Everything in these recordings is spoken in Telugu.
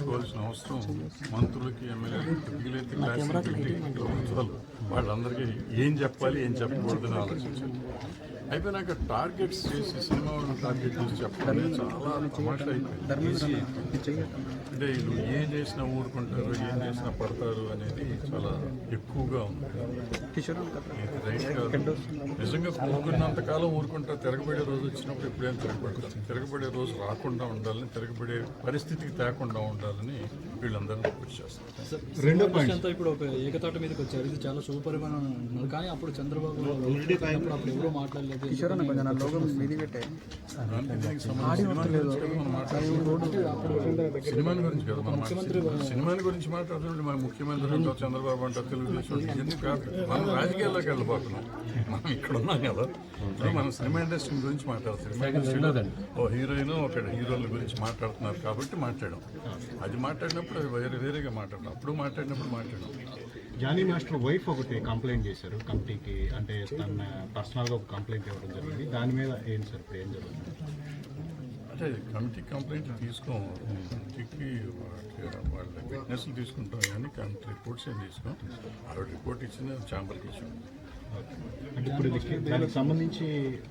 పట్టించుకోవాల్సిన అవసరం మంత్రులకి ఎమ్మెల్యేలకి మిగిలితే క్లాస్ పెట్టి ప్రభుత్వాలు వాళ్ళందరికీ ఏం చెప్పాలి ఏం చెప్పకూడదని ఆలోచించాలి. అయిపోయినాక టార్గెట్స్ చేసి సినిమా వాళ్ళని టార్గెట్ చేసి చెప్పడం చాలా తమాషా అయిపోయింది. ఈజీ అయిపోయింది. అంటే వీళ్ళు ఏం చేసినా ఊరుకుంటారు, ఏం చేసినా పడతారు అనేది చాలా ఎక్కువగా ఉంది. రైట్ కాదు. నిజంగా ఊరుకున్నంతకాలం ఊరుకుంటారు. తిరగబడే రోజు వచ్చినప్పుడు ఎప్పుడైనా తిరగబడతారు. తిరగబడే రోజు రాకుండా ఉండాలని, తిరగబడే పరిస్థితికి తేకుండా ఉండాలని వీళ్ళందరూ కృషి చేస్తారు. రెండో పాయింట్ ఇప్పుడు ఒక ఏకతాట మీదకి వచ్చారు. ఇది చాలా శుభపరిమాణం అంటున్నారు. కానీ అప్పుడు చంద్రబాబు అప్పుడు ఎవరో మాట్లాడలేదు. సినిమా గురించి కదా మనం సినిమా గురించి మాట్లాడుతుంటే మన ముఖ్యమంత్రి అంటారు, చంద్రబాబు అంటారు, తెలుగుదేశం ఇవన్నీ కాదు. మనం రాజకీయాల్లోకి వెళ్ళిపోతున్నాం. మనం ఇక్కడ ఉన్నాం కదా. మనం సినిమా ఇండస్ట్రీ గురించి మాట్లాడుతున్నాం. సినిమా ఇండస్ట్రీలో ఓ హీరోయిన్ ఒక హీరోల గురించి మాట్లాడుతున్నారు కాబట్టి మాట్లాడాం. అది మాట్లాడినప్పుడు వేరేగా మాట్లాడడం, అప్పుడు మాట్లాడినప్పుడు జానీ మాస్టర్ వైఫ్ ఒకటి కంప్లైంట్ చేశారు కమిటీకి, అంటే తన పర్సనల్గా ఒక కంప్లైంట్ ఇవ్వడం జరిగింది. దాని మీద ఏంటి సార్ ఇప్పుడు ఏం జరుగుతుంది? అంటే కమిటీ కంప్లైంట్ తీసుకోం. కమిటీకి వాళ్ళ విట్నెస్లు తీసుకుంటాం కానీ కమిటీ రిపోర్ట్స్ ఏం తీసుకోం. ఆవిడ రిపోర్ట్ ఇచ్చిన ఛాంబర్కి ఇచ్చాం. అంటే ఇప్పుడు దానికి సంబంధించి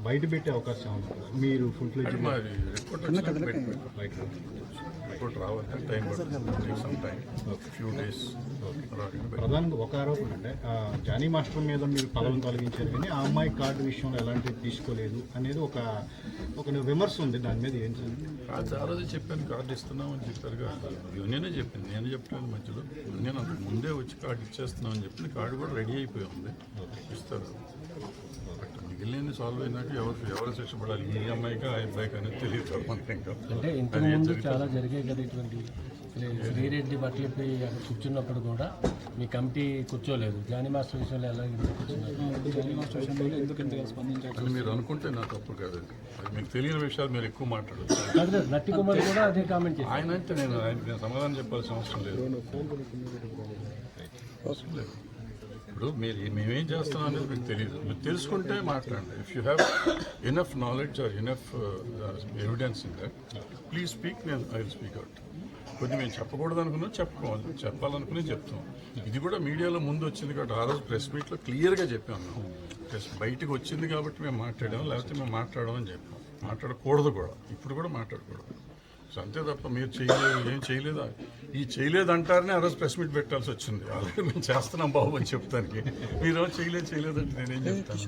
బయట పెట్టే అవకాశం ఉంది. మీరు ఫుల్ ఫ్లెడ్జ్ మరి రిపోర్ట్ రావాలంటే టైం పడుతుంది. Some time few days. ప్రధానంగా ఒక ఆరోపణ అంటే జానీ మాస్టర్ మీద మీరు పదవిని తొలగించారు కానీ ఆ అమ్మాయి కార్డు విషయంలో ఎలాంటివి తీసుకోలేదు అనేది ఒక విమర్శ ఉంది. దాని మీద ఏం కార్డు ఆ రోజు చెప్పాను, కార్డు ఇస్తున్నామని చెప్పారు కదా. యూనియనే చెప్పింది, నేను చెప్పాను మధ్యలో. యూనియన్ అంతకు ముందే వచ్చి కార్డు ఇచ్చేస్తున్నామని చెప్పింది. కార్డు కూడా రెడీ అయిపోయి ఉంది, ఇస్తారు. మిగిలిన సాల్వ్ అయినాక ఎవరు శిక్ష పడాలి, ఈ అమ్మాయికి ఆ అబ్బాయికి అనేది తెలియదు మనకి. ఇంకా అంటే ఇంతకుముందు చాలా జరిగాయి కదా ఇటువంటి. శ్రీరెడ్డి బట్టలపై అక్కడ కూర్చున్నప్పుడు కూడా మీ కమిటీ కూర్చోలేదు. జానీ మాస్టర్ విషయంలో ఎలా కూర్చున్నారు మీరు అనుకుంటే నా తప్పు కాదు. అది మీకు తెలియని విషయాలు మీరు ఎక్కువ మాట్లాడచ్చు. నట్టి కుమార్ కూడా అదే కామెంట్ చేశారు. ఆయన అంటే నేను సమాధానం చెప్పాల్సిన అవసరం లేదు. ఇప్పుడు మేమేం చేస్తున్నాం అనేది మీకు తెలియదు. మీరు తెలుసుకుంటే మాట్లాడండి. If you have enough knowledge or enough evidence in that please speak. నేను ఐ విల్ స్పీక్ అవుట్. కొన్ని మేము చెప్పకూడదు అనుకున్నా చెప్పుకోవాలి, చెప్పాలనుకుని చెప్తాం. ఇది కూడా మీడియాలో ముందు వచ్చింది కాబట్టి ఆ రోజు ప్రెస్ మీట్లో క్లియర్గా చెప్పాము. ప్రెస్ బయటకు వచ్చింది కాబట్టి మేము మాట్లాడాము, లేకపోతే మేము మాట్లాడమని చెప్పాం. మాట్లాడకూడదు కూడా, ఇప్పుడు కూడా మాట్లాడకూడదు. సో అంతే తప్ప మీరు చేయలేదు, ఏం చేయలేదా, ఈ చేయలేదు అంటారనే ఆ రోజు ప్రెస్ మీట్ పెట్టాల్సి వచ్చింది. ఆల్రెడీ మేము చేస్తున్నాం బాబు అని చెప్తానికి. మీరు చేయలేదంటే నేనేం చెప్తాను.